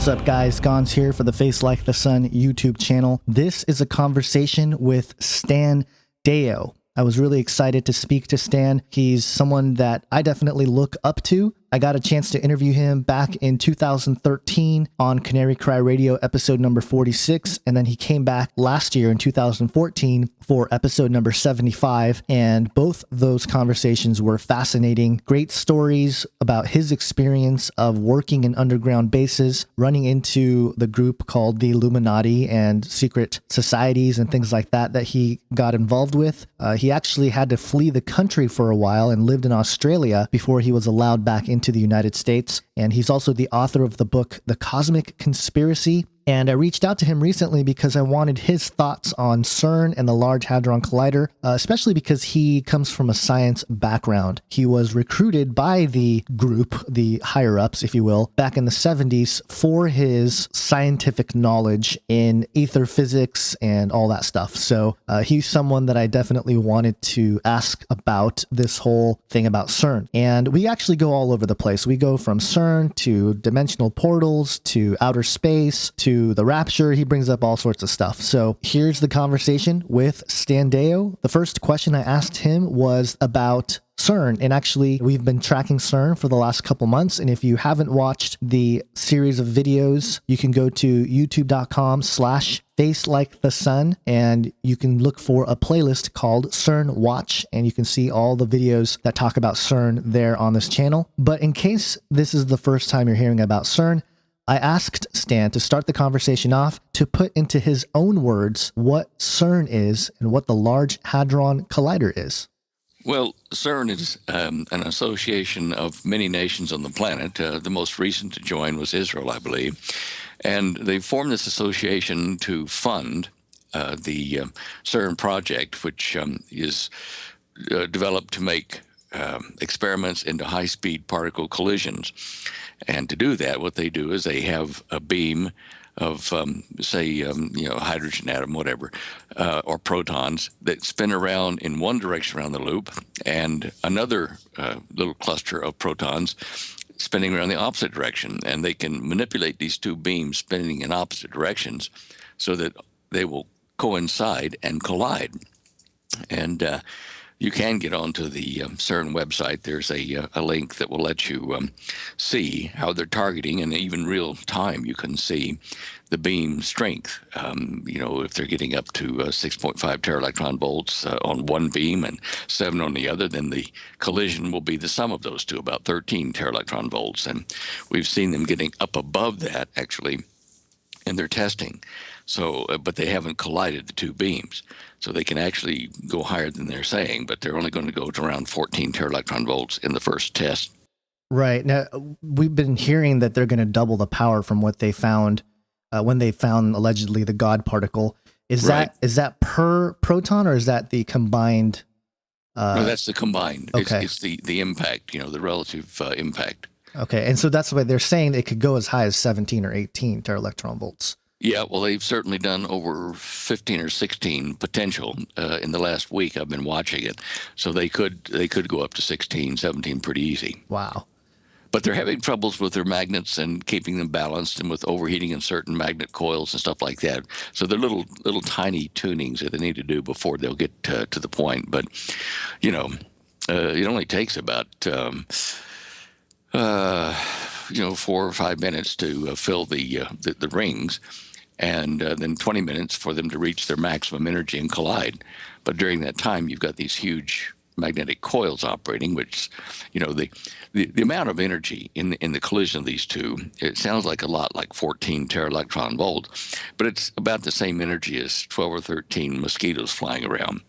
What's up, guys? Gons here for the Face Like the Sun YouTube channel. This is a conversation with Stan Deyo. I was really excited to speak to Stan. He's someone that I definitely look up to. I got a chance to interview him back in 2013 on Canary Cry Radio episode number 46, and then he came back last year in 2014 for episode number 75, and both those conversations were fascinating. Great stories about his experience of working in underground bases, running into the group called the Illuminati and secret societies and things like that he got involved with. He actually had to flee the country for a while and lived in Australia before he was allowed back into the United States. And he's also the author of the book, The Cosmic Conspiracy. And I reached out to him recently because I wanted his thoughts on CERN and the Large Hadron Collider, especially because he comes from a science background. He was recruited by the group, the higher-ups, if you will, back in the 70s for his scientific knowledge in ether physics and all that stuff. So he's someone that I definitely wanted to ask about this whole thing about CERN. And we actually go all over the place. We go from CERN to dimensional portals to outer space to the rapture. He brings up all sorts of stuff. So here's the conversation with Stan Deyo. The first question I asked him was about CERN. And actually, we've been tracking CERN for the last couple months. And if you haven't watched the series of videos, you can go to youtube.com/facelikethesun, and you can look for a playlist called CERN Watch, and you can see all the videos that talk about CERN there on this channel. But in case this is the first time you're hearing about CERN, I asked Stan to start the conversation off to put into his own words what CERN is and what the Large Hadron Collider is. Well, CERN is an association of many nations on the planet. The most recent to join was Israel, I believe. And they formed this association to fund the CERN project, which is developed to make experiments into high-speed particle collisions. And to do that, what they do is they have a beam of, say, hydrogen atom, whatever, or protons that spin around in one direction around the loop, and another little cluster of protons spinning around the opposite direction. And they can manipulate these two beams spinning in opposite directions so that they will coincide and collide. And you can get onto the CERN website. There's a link that will let you see how they're targeting, and even real time you can see the beam strength. If they're getting up to 6.5 tera-electron volts on one beam and 7 on the other, then the collision will be the sum of those two, about 13 tera-electron volts. And we've seen them getting up above that, actually, in their testing. So, but they haven't collided the two beams. So they can actually go higher than they're saying, but they're only going to go to around 14 tera-electron volts in the first test. Right. Now, we've been hearing that they're going to double the power from what they found when they found allegedly the God particle. Is that per proton, or is that the combined? No, that's the combined. Okay. It's the impact, the relative impact. Okay. And so that's why they're saying it could go as high as 17 or 18 tera-electron volts. Yeah, well, they've certainly done over 15 or 16 potential in the last week. I've been watching it. So they could go up to 16, 17 pretty easy. Wow. But they're having troubles with their magnets and keeping them balanced, and with overheating in certain magnet coils and stuff like that. So they're little tiny tunings that they need to do before they'll get to the point. But, it only takes about 4 or 5 minutes to fill the rings, and then 20 minutes for them to reach their maximum energy and collide. But during that time, you've got these huge magnetic coils operating, which, the amount of energy in the collision of these two, it sounds like a lot, like 14 tera-electron volt, but it's about the same energy as 12 or 13 mosquitoes flying around.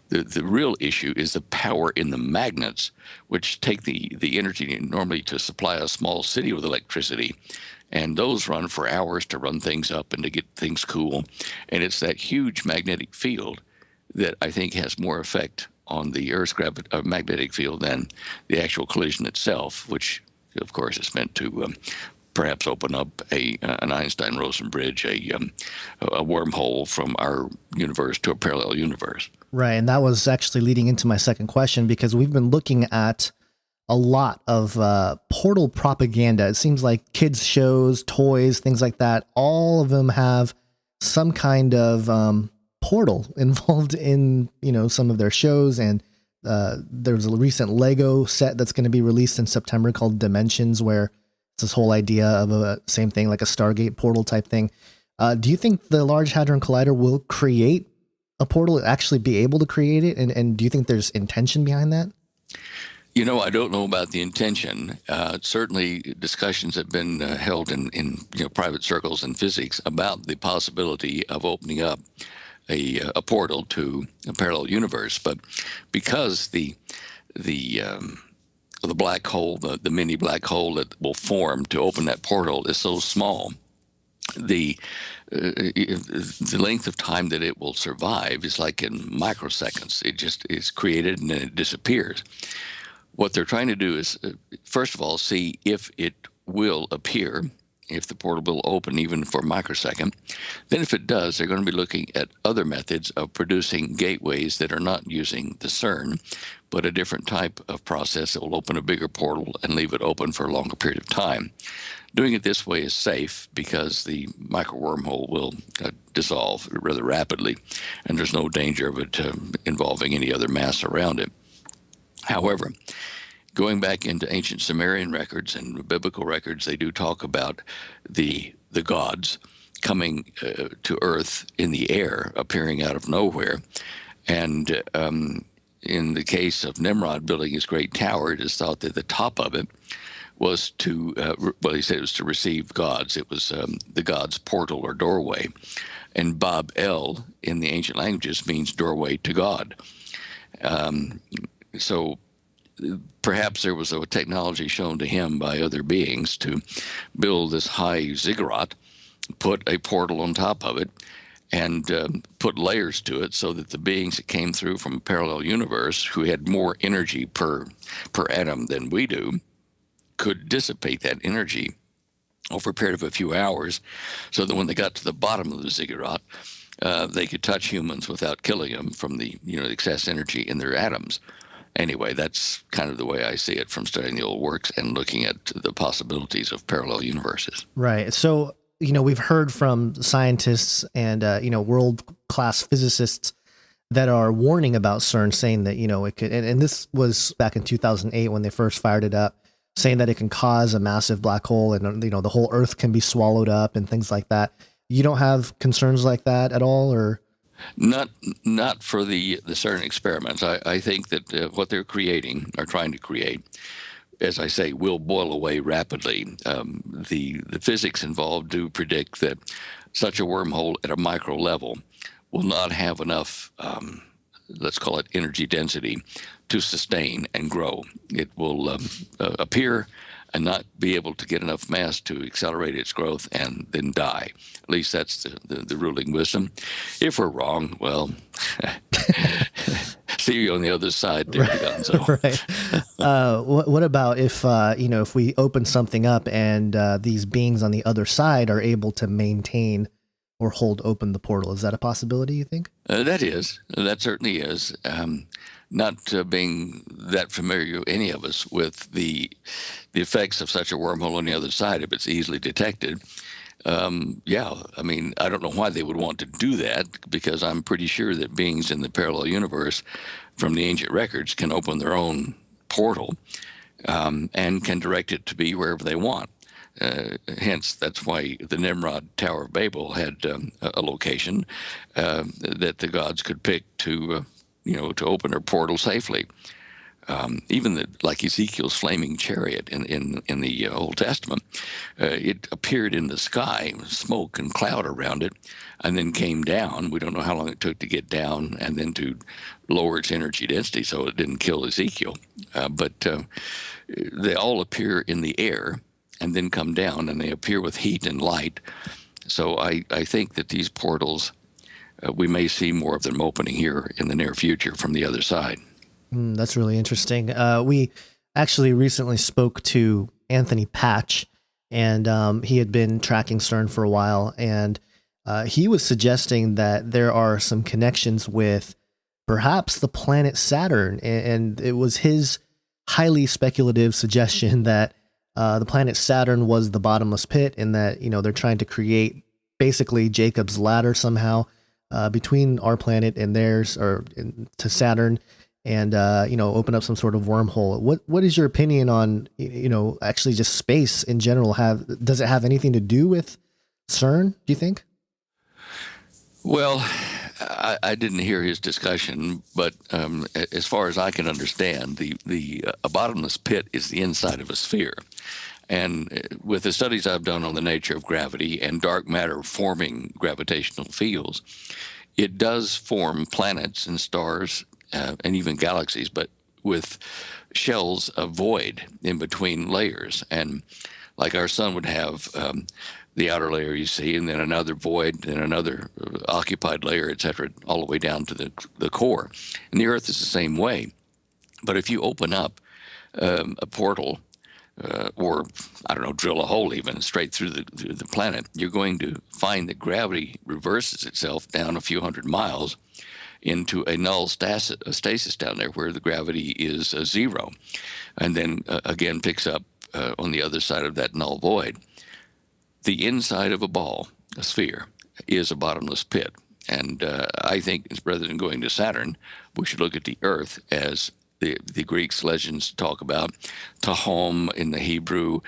The real issue is the power in the magnets, which take the energy normally to supply a small city with electricity. And those run for hours to run things up and to get things cool. And it's that huge magnetic field that I think has more effect on the Earth's magnetic field than the actual collision itself, which, of course, is meant to perhaps open up an Einstein-Rosen bridge, a wormhole from our universe to a parallel universe. Right, and that was actually leading into my second question, because we've been looking at a lot of portal propaganda. It seems like kids shows, toys, things like that, all of them have some kind of portal involved in, some of their shows. And there's a recent Lego set that's going to be released in September called Dimensions, where it's this whole idea of a same thing, like a Stargate portal type thing. Do you think the Large Hadron Collider will create a portal, actually be able to create it? And do you think there's intention behind that? I don't know about the intention. Certainly, discussions have been held in private circles in physics about the possibility of opening up a portal to a parallel universe. But because the black hole, the mini black hole that will form to open that portal is so small, the length of time that it will survive is like in microseconds. It just is created and then it disappears. What they're trying to do is, first of all, see if it will appear, if the portal will open even for a microsecond. Then if it does, they're going to be looking at other methods of producing gateways that are not using the CERN, but a different type of process that will open a bigger portal and leave it open for a longer period of time. Doing it this way is safe because the micro wormhole will dissolve rather rapidly, and there's no danger of it involving any other mass around it. However, going back into ancient Sumerian records and biblical records, they do talk about the gods coming to Earth in the air, appearing out of nowhere. And in the case of Nimrod building his great tower, it is thought that the top of it was to, he said it was to receive gods. It was the god's portal or doorway. And Bab El in the ancient languages means doorway to God. So perhaps there was a technology shown to him by other beings to build this high ziggurat, put a portal on top of it, and put layers to it so that the beings that came through from a parallel universe who had more energy per atom than we do could dissipate that energy over a period of a few hours, so that when they got to the bottom of the ziggurat, they could touch humans without killing them from the excess energy in their atoms. Anyway, that's kind of the way I see it from studying the old works and looking at the possibilities of parallel universes. Right. So, we've heard from scientists and, world-class physicists that are warning about CERN, saying that, it could, and this was back in 2008 when they first fired it up, saying that it can cause a massive black hole and, the whole Earth can be swallowed up and things like that. You don't have concerns like that at all, or? Not for the CERN experiments. I think that what they're creating, or trying to create, as I say, will boil away rapidly. The physics involved do predict that such a wormhole at a micro level will not have enough, let's call it energy density, to sustain and grow. It will appear and not be able to get enough mass to accelerate its growth and then die. At least that's the ruling wisdom. If we're wrong, well, see you on the other side there, Gonzo. Right. What about if, if we open something up and these beings on the other side are able to maintain or hold open the portal? Is that a possibility, you think? That certainly is. Not being that familiar, any of us, with the effects of such a wormhole on the other side, if it's easily detected. I don't know why they would want to do that, because I'm pretty sure that beings in the parallel universe from the ancient records can open their own portal and can direct it to be wherever they want. Hence, that's why the Nimrod Tower of Babel had a location that the gods could pick to open their portal safely. Even like Ezekiel's flaming chariot in the Old Testament, it appeared in the sky, smoke and cloud around it, and then came down. We don't know how long it took to get down and then to lower its energy density so it didn't kill Ezekiel. But they all appear in the air and then come down, and they appear with heat and light. So I think that these portals, we may see more of them opening here in the near future from the other side. That's really interesting. We actually recently spoke to Anthony Patch, and he had been tracking CERN for a while, and he was suggesting that there are some connections with perhaps the planet Saturn, and it was his highly speculative suggestion that the planet Saturn was the bottomless pit, and that they're trying to create basically Jacob's ladder somehow between our planet and theirs, or to Saturn, and open up some sort of wormhole. What is your opinion on actually just space in general? Does it have anything to do with CERN, do you think? Well, I didn't hear his discussion, but as far as I can understand, a bottomless pit is the inside of a sphere. And with the studies I've done on the nature of gravity and dark matter forming gravitational fields, it does form planets and stars and even galaxies, but with shells of void in between layers. And like our sun would have the outer layer you see, and then another void, then another occupied layer, et cetera, all the way down to the core. And the Earth is the same way. But if you open up a portal, or I don't know, drill a hole even straight through the planet, you're going to find that gravity reverses itself down a few hundred miles into a null stasis down there, where the gravity is zero, and then again picks up on the other side of that null void. The inside of a ball, a sphere, is a bottomless pit. And I think rather than going to Saturn, we should look at the Earth as the Greeks' legends talk about, Tahom in the Hebrew,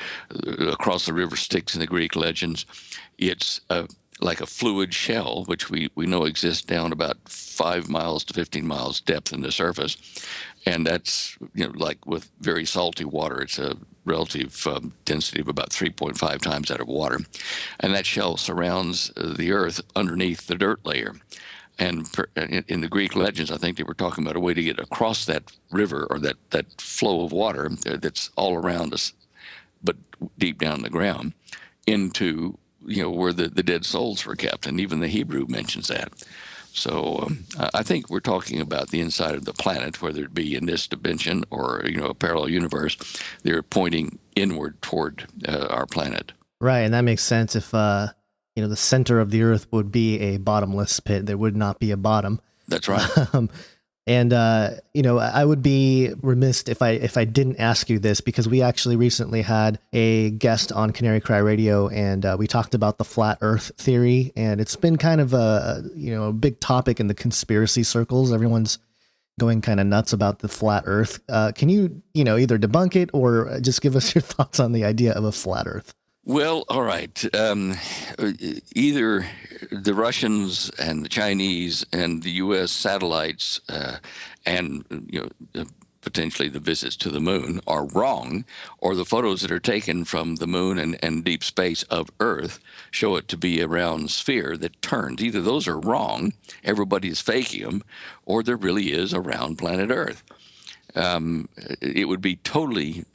across the river Styx in the Greek legends. It's like a fluid shell, which we know exists down about 5 miles to 15 miles depth in the surface. And that's, like with very salty water, it's a relative density of about 3.5 times that of water. And that shell surrounds the Earth underneath the dirt layer. And in the Greek legends, I think they were talking about a way to get across that river, or that flow of water that's all around us, but deep down in the ground, into where the dead souls were kept. And even the Hebrew mentions that. So I think we're talking about the inside of the planet, whether it be in this dimension or a parallel universe. They're pointing inward toward our planet. Right, and that makes sense. If the center of the Earth would be a bottomless pit, there would not be a bottom. That's right. And I would be remiss if I didn't ask you this, because we actually recently had a guest on Canary Cry Radio, and we talked about the flat Earth theory, and it's been kind of a big topic in the conspiracy circles. Everyone's going kind of nuts about the flat Earth. Can you either debunk it or just give us your thoughts on the idea of a flat Earth? Well, all right. Either the Russians and the Chinese and the U.S. satellites and potentially the visits to the moon are wrong, or the photos that are taken from the moon and deep space of Earth show it to be a round sphere that turns. Either those are wrong, everybody is faking them, or there really is a round planet Earth. It would be totally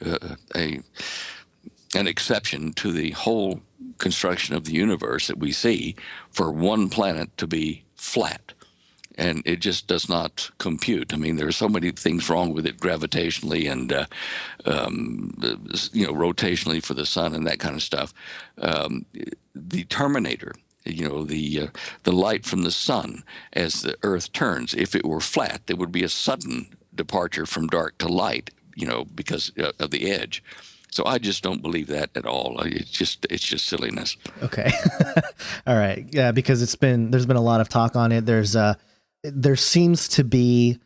an exception to the whole construction of the universe that we see for one planet to be flat. And it just does not compute. I mean, there are so many things wrong with it gravitationally and, rotationally for the sun and that kind of stuff. The terminator, the light from the sun as the Earth turns, if it were flat, there would be a sudden departure from dark to light, because of the edge. So I just don't believe that at all. It's just silliness. Okay. All right. Yeah, because there's been a lot of talk on it. There seems to be,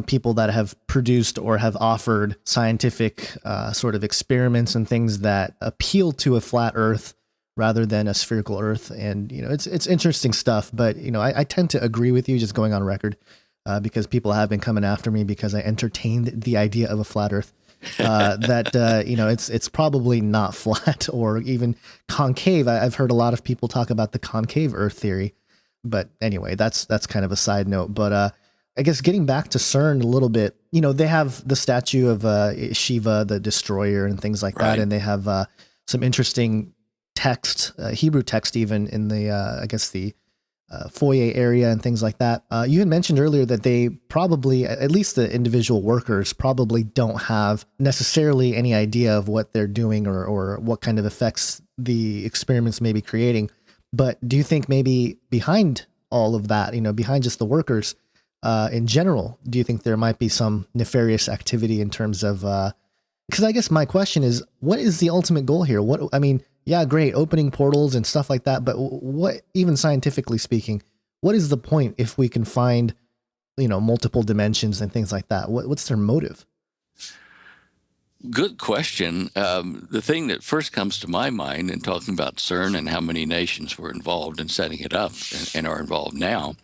people that have produced or have offered scientific sort of experiments and things that appeal to a flat Earth rather than a spherical Earth. And, it's interesting stuff, but, I tend to agree with you, just going on record, because people have been coming after me because I entertained the idea of a flat Earth. It's probably not flat or even concave. I've heard a lot of people talk about the concave Earth theory, but anyway, that's kind of a side note. But I guess getting back to CERN a little bit, they have the statue of Shiva, the destroyer, and things like that, and they have some interesting text, Hebrew text, even in the the foyer area and things like that. You had mentioned earlier that they probably, at least the individual workers, probably don't have necessarily any idea of what they're doing or what kind of effects the experiments may be creating. But do you think maybe behind all of that, behind just the workers, in general, do you think there might be some nefarious activity in terms of, because I guess my question is, what is the ultimate goal here? I mean, yeah, great, opening portals and stuff like that, but what, even scientifically speaking, what is the point if we can find, multiple dimensions and things like that? What's their motive? Good question. The thing that first comes to my mind in talking about CERN and how many nations were involved in setting it up and are involved now,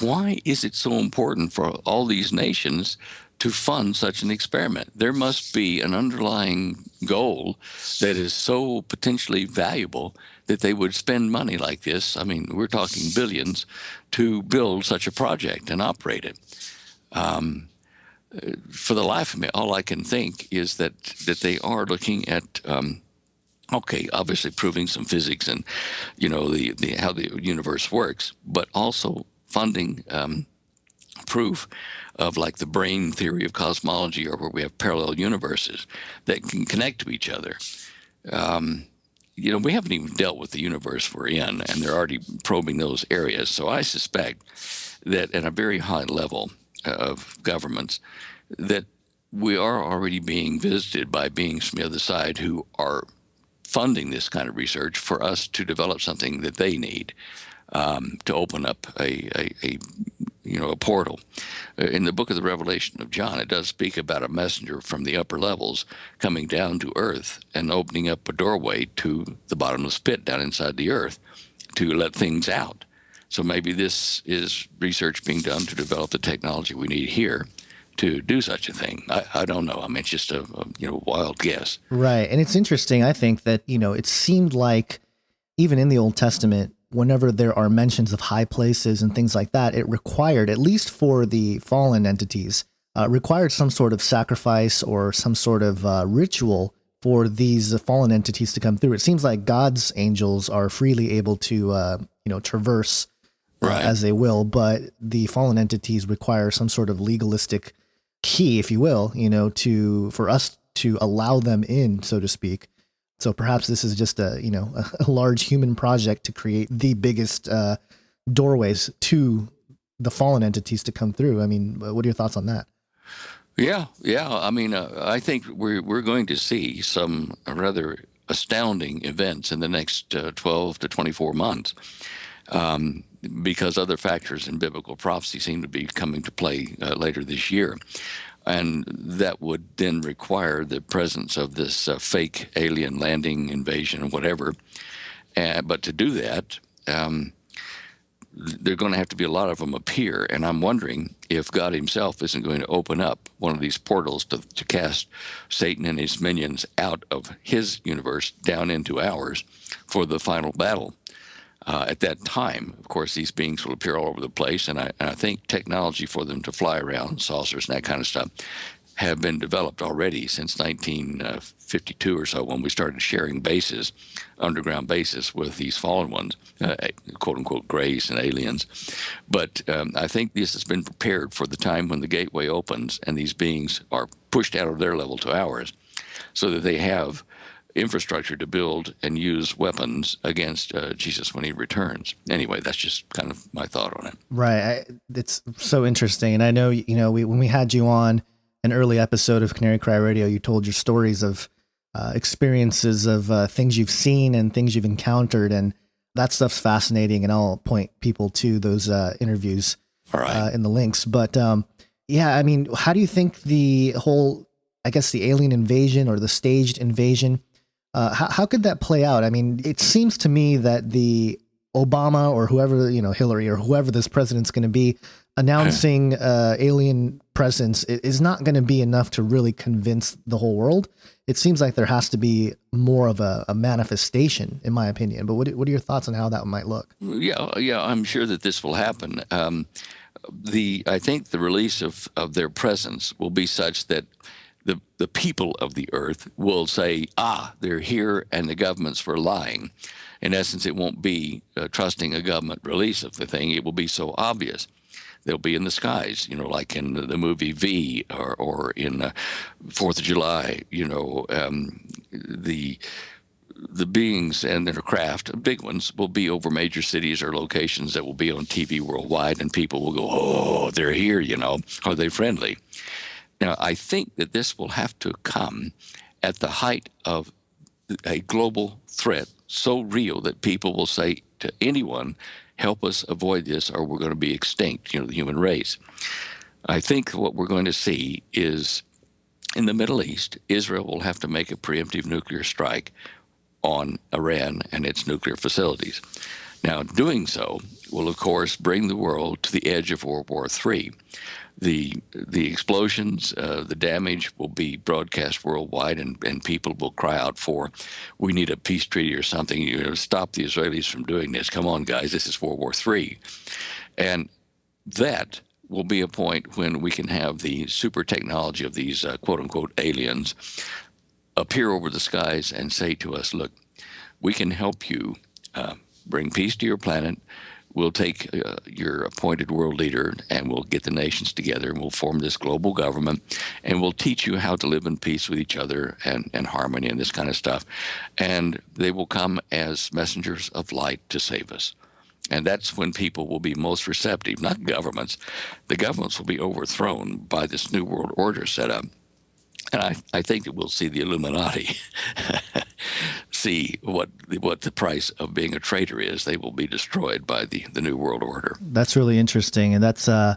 why is it so important for all these nations to fund such an experiment? There must be an underlying goal that is so potentially valuable that they would spend money like this. I mean, we're talking billions to build such a project and operate it. For the life of me, all I can think is that they are looking at obviously proving some physics and the how the universe works, but also funding proof of like the brain theory of cosmology, or where we have parallel universes that can connect to each other. We haven't even dealt with the universe we're in, and they're already probing those areas. So I suspect that at a very high level of governments, that we are already being visited by beings from the other side who are funding this kind of research for us to develop something that they need, to open up a portal. In the book of the Revelation of John, it does speak about a messenger from the upper levels coming down to earth and opening up a doorway to the bottomless pit down inside the earth to let things out. So maybe this is research being done to develop the technology we need here to do such a thing. I don't know. I mean, it's just a wild guess. Right. And it's interesting, I think, that, it seemed like even in the Old Testament, whenever there are mentions of high places and things like that, it required, at least for the fallen entities, required some sort of sacrifice or some sort of ritual for these fallen entities to come through. It seems like God's angels are freely able to, traverse right, as they will, but the fallen entities require some sort of legalistic key, if you will, for us to allow them in, so to speak. So perhaps this is just a large human project to create the biggest doorways to the fallen entities to come through. I mean, what are your thoughts on that? Yeah. I mean, I think we're going to see some rather astounding events in the next 12 to 24 months, because other factors in biblical prophecy seem to be coming to play later this year. And that would then require the presence of this fake alien landing, invasion, whatever. But to do that, there are going to have to be a lot of them appear. And I'm wondering if God himself isn't going to open up one of these portals to cast Satan and his minions out of his universe down into ours for the final battle. At that time, of course, these beings will appear all over the place, and I think technology for them to fly around, saucers and that kind of stuff, have been developed already since 1952 or so, when we started sharing bases, underground bases, with these fallen ones, quote-unquote grays and aliens. But I think this has been prepared for the time when the gateway opens and these beings are pushed out of their level to ours, so that they have infrastructure to build and use weapons against Jesus when he returns. Anyway, that's just kind of my thought on it. Right. It's so interesting. And I know, when we had you on an early episode of Canary Cry Radio, you told your stories of experiences of things you've seen and things you've encountered. And that stuff's fascinating. And I'll point people to those interviews All right. in the links. But yeah, I mean, how do you think the whole, I guess, the alien invasion or the staged invasion, how could that play out? I mean, it seems to me that the Obama or whoever, Hillary or whoever this president's going to be announcing alien presence is not going to be enough to really convince the whole world. It seems like there has to be more of a manifestation, in my opinion. But what are your thoughts on how that might look? Yeah, I'm sure that this will happen. I think the release of their presence will be such that the people of the earth will say, they're here, and the governments were lying. In essence, it won't be trusting a government release of the thing. It will be so obvious. They'll be in the skies, like in the movie V, or in 4th of July, the the beings and their craft, big ones, will be over major cities or locations that will be on TV worldwide, and people will go, "Oh, they're here, Are they friendly?" Now, I think that this will have to come at the height of a global threat so real that people will say to anyone, "Help us avoid this, or we're going to be extinct," the human race. I think what we're going to see is in the Middle East, Israel will have to make a preemptive nuclear strike on Iran and its nuclear facilities. Now, doing so will, of course, bring the world to the edge of World War III. The explosions, the damage will be broadcast worldwide, and people will cry out for, "We need a peace treaty or something. Stop the Israelis from doing this. Come on, guys, this is World War III." And that will be a point when we can have the super technology of these quote-unquote aliens appear over the skies and say to us, "Look, we can help you bring peace to your planet. We'll take your appointed world leader, and we'll get the nations together, and we'll form this global government, and we'll teach you how to live in peace with each other and harmony and this kind of stuff." And they will come as messengers of light to save us. And that's when people will be most receptive, not governments. The governments will be overthrown by this new world order set up. And I think that we'll see the Illuminati see what the price of being a traitor is. They will be destroyed by the new world order. That's really interesting. And that's, I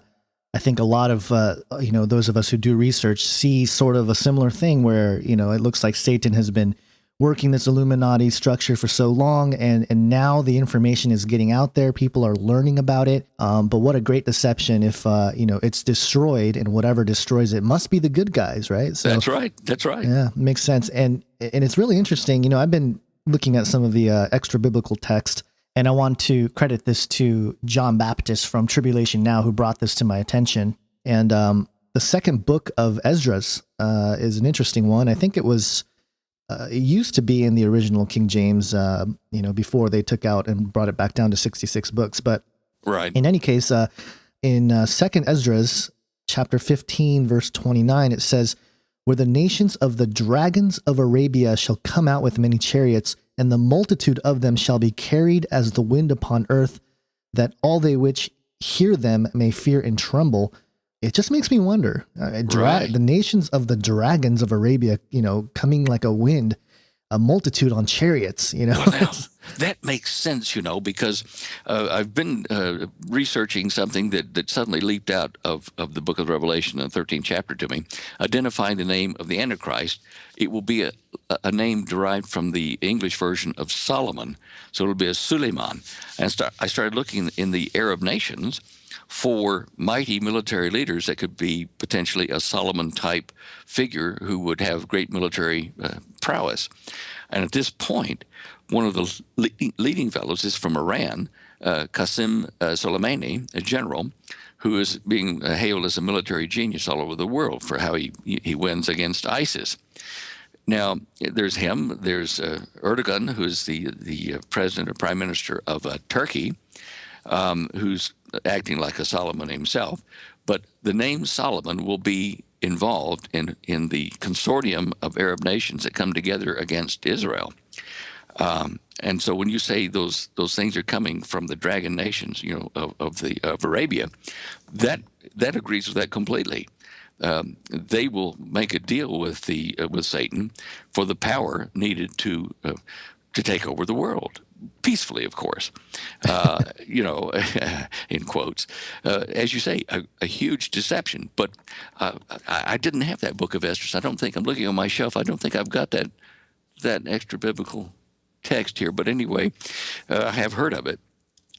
think a lot of, those of us who do research see sort of a similar thing where, it looks like Satan has been working this Illuminati structure for so long, and now the information is getting out there. People are learning about it. But what a great deception if, it's destroyed, and whatever destroys it must be the good guys, right? So, That's right. That's right. Yeah, makes sense. And it's really interesting. I've been looking at some of the extra biblical text, and I want to credit this to John Baptist from Tribulation Now, who brought this to my attention. And the second book of Esdras is an interesting one. I think it used to be in the original King James, before they took out and brought it back down to 66 books. But right. In any case, in Second Esdras, chapter 15, verse 29, it says, "Where the nations of the dragons of Arabia shall come out with many chariots, and the multitude of them shall be carried as the wind upon earth, that all they which hear them may fear and tremble." It just makes me wonder, Right. the nations of the dragons of Arabia, coming like a wind, a multitude on chariots, Well, now, that makes sense, because I've been researching something that suddenly leaped out of the book of Revelation, the 13th chapter to me, identifying the name of the Antichrist. It will be a name derived from the English version of Solomon. So it'll be a Suleiman. And I started looking in the Arab nations for mighty military leaders that could be potentially a Solomon-type figure who would have great military prowess. And at this point, one of the leading fellows is from Iran, Qasem Soleimani, a general, who is being hailed as a military genius all over the world for how he wins against ISIS. Now, there's him. There's Erdogan, who's the president or prime minister of Turkey, who's acting like a Solomon himself. But the name Solomon will be involved in the consortium of Arab nations that come together against Israel. And so when you say those things are coming from the dragon nations, of Arabia, that agrees with that completely. They will make a deal with Satan for the power needed to take over the world. Peacefully, of course, in quotes. As you say, a huge deception. But I didn't have that book of Esdras. I don't think, I'm looking on my shelf, I don't think I've got that extra biblical text here. But anyway, I have heard of it.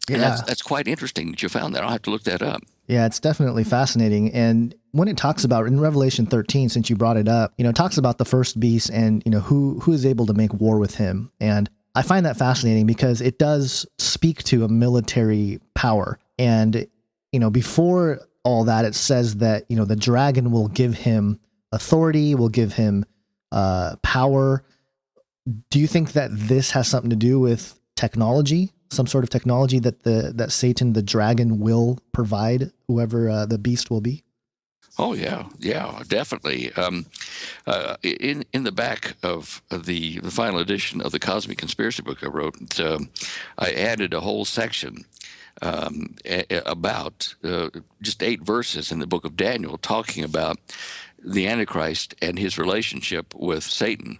Yeah. And that's quite interesting that you found that. I'll have to look that up. Yeah, it's definitely fascinating. And when it talks about in Revelation 13, since you brought it up, it talks about the first beast and, who is able to make war with him. And I find that fascinating because it does speak to a military power. And, before all that, it says that, the dragon will give him authority, will give him power. Do you think that this has something to do with technology, some sort of technology that Satan, the dragon, will provide whoever the beast will be? Oh yeah, yeah, definitely. In the back of the final edition of the Cosmic Conspiracy book I wrote, I added a whole section about just 8 verses in the book of Daniel talking about the Antichrist and his relationship with Satan,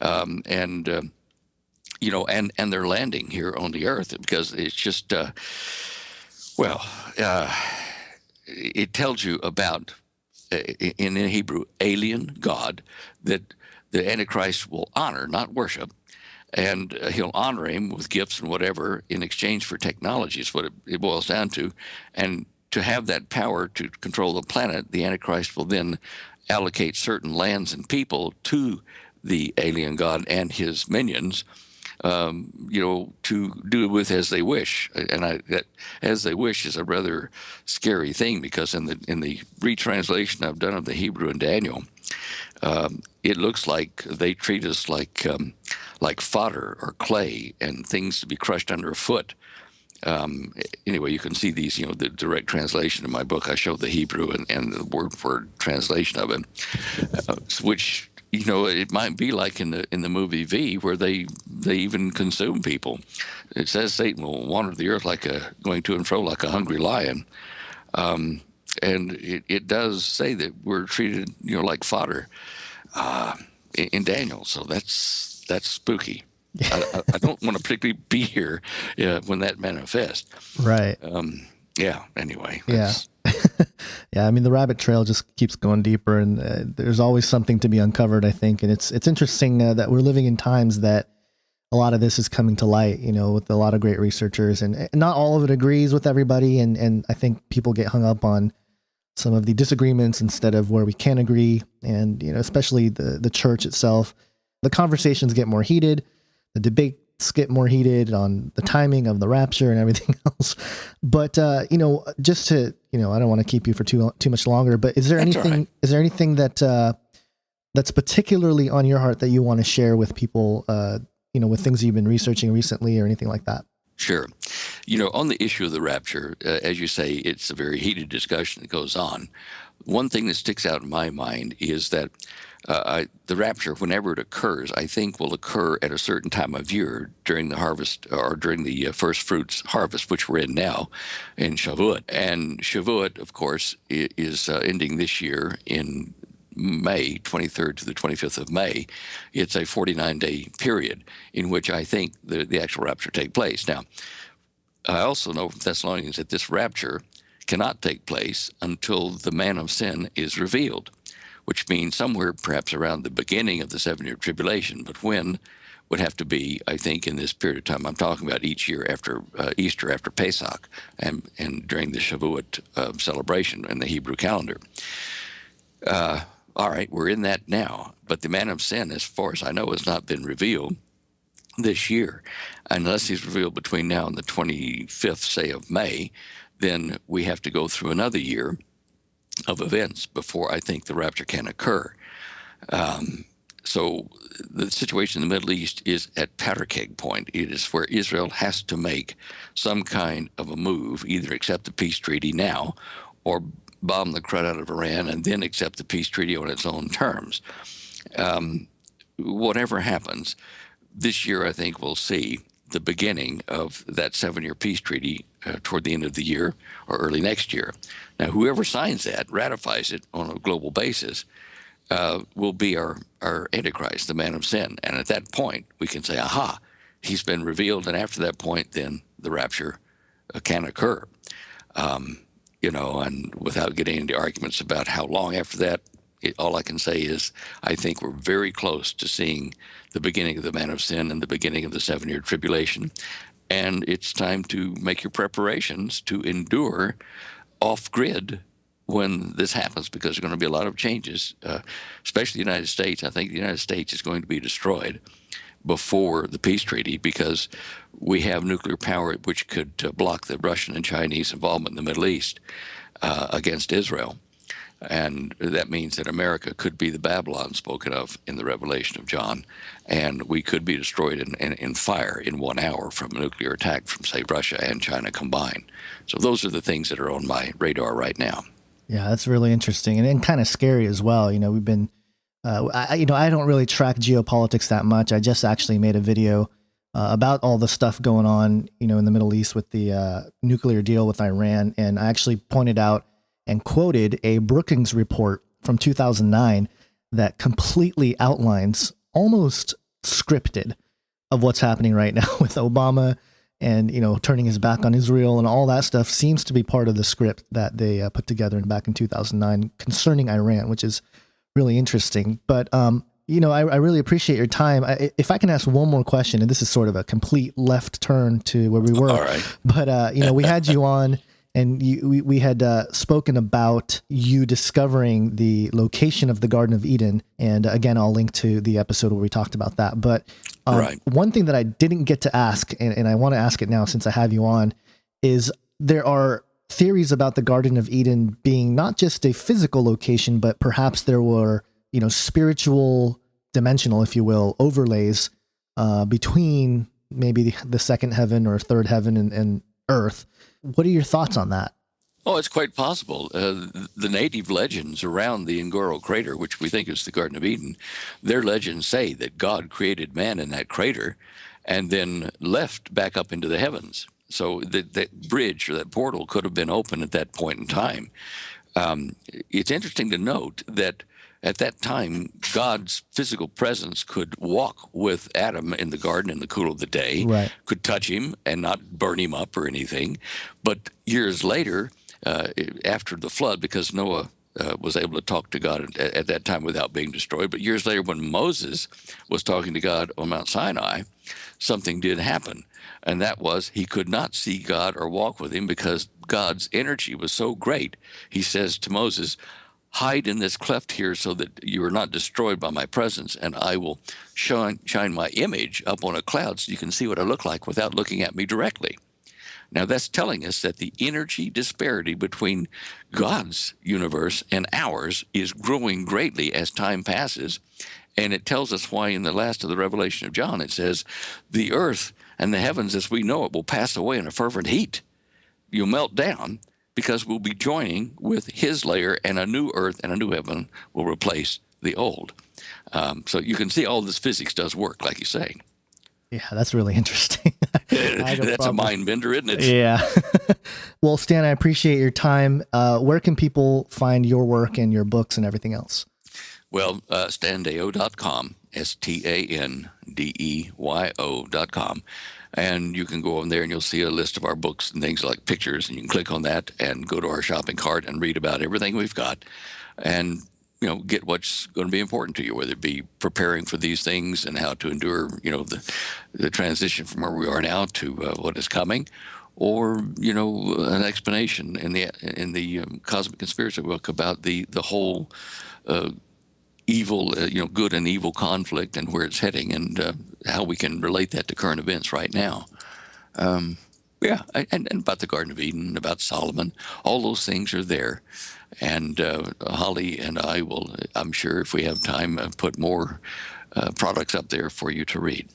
and and their landing here on the earth, because it's just well, uh, it tells you about in Hebrew alien God that the Antichrist will honor, not worship, and he'll honor him with gifts and whatever in exchange for technology is what it boils down to. And to have that power to control the planet, the Antichrist will then allocate certain lands and people to the alien god and his minions, to do with as they wish. And that as they wish is a rather scary thing, because in the retranslation I've done of the Hebrew and Daniel, it looks like they treat us like fodder or clay and things to be crushed underfoot. Anyway, you can see these, the direct translation in my book. I show the Hebrew and the word-for-word translation of it, which it might be like in the movie V, where they even consume people. It says Satan will wander the earth going to and fro like a hungry lion, and it does say that we're treated like fodder in Daniel. So that's spooky. I don't want to particularly be here when that manifests. Right. Yeah. Anyway. Yeah. Yeah. I mean, the rabbit trail just keeps going deeper, and there's always something to be uncovered, I think. And it's interesting that we're living in times that a lot of this is coming to light, with a lot of great researchers, and not all of it agrees with everybody. And I think people get hung up on some of the disagreements instead of where we can agree. And, especially the church itself, the conversations get more heated, the debates get more heated on the timing of the rapture and everything else. But, just to, I don't want to keep you for too much longer, but is there That's anything, all right. is there anything that, that's particularly on your heart that you want to share with people, with things you've been researching recently or anything like that? Sure. On the issue of the rapture, as you say, it's a very heated discussion that goes on. One thing that sticks out in my mind is that the rapture, whenever it occurs, I think will occur at a certain time of year during the harvest, or during the first fruits harvest, which we're in now in Shavuot. And Shavuot, of course, is ending this year in May 23rd to the 25th of May. It's a 49-day period in which I think the actual rapture take place. Now, I also know from Thessalonians that this rapture cannot take place until the man of sin is revealed, which means somewhere perhaps around the beginning of the 7-year tribulation. But when would have to be, I think, in this period of time I'm talking about, each year after Easter, after Pesach, and during the Shavuot celebration in the Hebrew calendar. All right, we're in that now. But the man of sin, as far as I know, has not been revealed this year. Unless he's revealed between now and the 25th, say, of May, then we have to go through another year of events before I think the rapture can occur. So the situation in the Middle East is at powder keg point. It is where Israel has to make some kind of a move, either accept the peace treaty now or bomb the crud out of Iran and then accept the peace treaty on its own terms. Whatever happens, this year I think we'll see the beginning of that 7-year peace treaty toward the end of the year or early next year. Now, whoever signs that, ratifies it on a global basis, will be our Antichrist, the man of sin. And at that point, we can say, aha, he's been revealed. And after that point, then the rapture can occur. And without getting into arguments about how long after that, all I can say is I think we're very close to seeing the beginning of the man of sin and the beginning of the 7-year tribulation. And it's time to make your preparations to endure off-grid when this happens, because there are going to be a lot of changes, especially the United States. I think the United States is going to be destroyed before the peace treaty, because we have nuclear power which could block the Russian and Chinese involvement in the Middle East against Israel. And that means that America could be the Babylon spoken of in the Revelation of John, and we could be destroyed in fire in 1 hour from a nuclear attack from, say, Russia and China combined. So those are the things that are on my radar right now. Yeah, that's really interesting and kind of scary as well. We've been, I don't really track geopolitics that much. I just actually made a video about all the stuff going on, in the Middle East with the nuclear deal with Iran. And I actually pointed out and quoted a Brookings report from 2009 that completely outlines, almost scripted, of what's happening right now with Obama and, turning his back on Israel and all that stuff seems to be part of the script that they put together back in 2009 concerning Iran, which is really interesting. But, I really appreciate your time. If I can ask one more question, and this is sort of a complete left turn to where we were, All right. but, we had you on and we had spoken about you discovering the location of the Garden of Eden. And again, I'll link to the episode where we talked about that. But Right. one thing that I didn't get to ask, and I want to ask it now since I have you on, is there are theories about the Garden of Eden being not just a physical location, but perhaps there were, spiritual, dimensional, if you will, overlays between maybe the second heaven or third heaven and earth. What are your thoughts on that? Oh, it's quite possible. The native legends around the Ngoro crater, which we think is the Garden of Eden, their legends say that God created man in that crater and then left back up into the heavens. So that bridge or that portal could have been open at that point in time. It's interesting to note that at that time, God's physical presence could walk with Adam in the garden in the cool of the day, Right. could touch him and not burn him up or anything. But years later, after the flood, because Noah was able to talk to God at that time without being destroyed, but years later when Moses was talking to God on Mount Sinai, something did happen. And that was he could not see God or walk with him because God's energy was so great. He says to Moses, hide in this cleft here so that you are not destroyed by my presence, and I will shine my image up on a cloud so you can see what I look like without looking at me directly. Now, that's telling us that the energy disparity between God's universe and ours is growing greatly as time passes. And it tells us why in the last of the Revelation of John, it says, the earth and the heavens as we know it will pass away in a fervent heat. You'll melt down because we'll be joining with his layer, and a new earth and a new heaven will replace the old. So you can see all this physics does work, like you say. Yeah, that's really interesting. That's a mind bender, isn't it? Yeah. Well, Stan, I appreciate your time. Where can people find your work and your books and everything else? Well, standeyo.com, STANDEYO.com. And you can go on there and you'll see a list of our books and things like pictures, and you can click on that and go to our shopping cart and read about everything we've got and, get what's going to be important to you, whether it be preparing for these things and how to endure, the transition from where we are now to what is coming, or, an explanation in the Cosmic Conspiracy book about the whole evil, good and evil conflict and where it's heading, and how we can relate that to current events right now. And about the Garden of Eden, about Solomon, all those things are there. And Holly and I will, I'm sure, if we have time, put more products up there for you to read.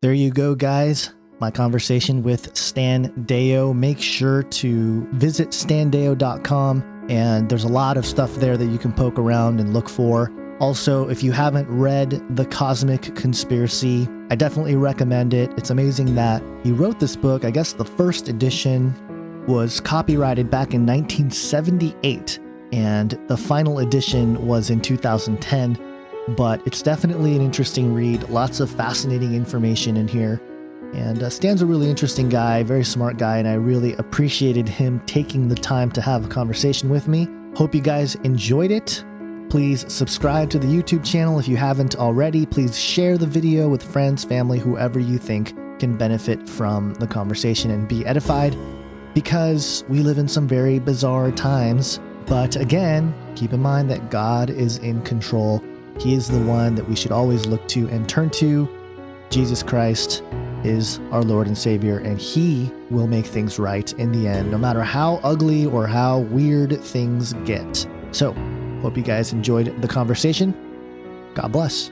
There you go, guys. My conversation with Stan Deyo. Make sure to visit standeyo.com, and there's a lot of stuff there that you can poke around and look for. Also, if you haven't read The Cosmic Conspiracy, I definitely recommend it. It's amazing that he wrote this book. I guess the first edition was copyrighted back in 1978, and the final edition was in 2010. But it's definitely an interesting read. Lots of fascinating information in here. And Stan's a really interesting guy, very smart guy, and I really appreciated him taking the time to have a conversation with me. Hope you guys enjoyed it. Please subscribe to the YouTube channel if you haven't already. Please share the video with friends, family, whoever you think can benefit from the conversation and be edified, because we live in some very bizarre times. But again, keep in mind that God is in control. He is the one that we should always look to and turn to. Jesus Christ is our Lord and Savior, and He will make things right in the end, no matter how ugly or how weird things get. So, hope you guys enjoyed the conversation. God bless.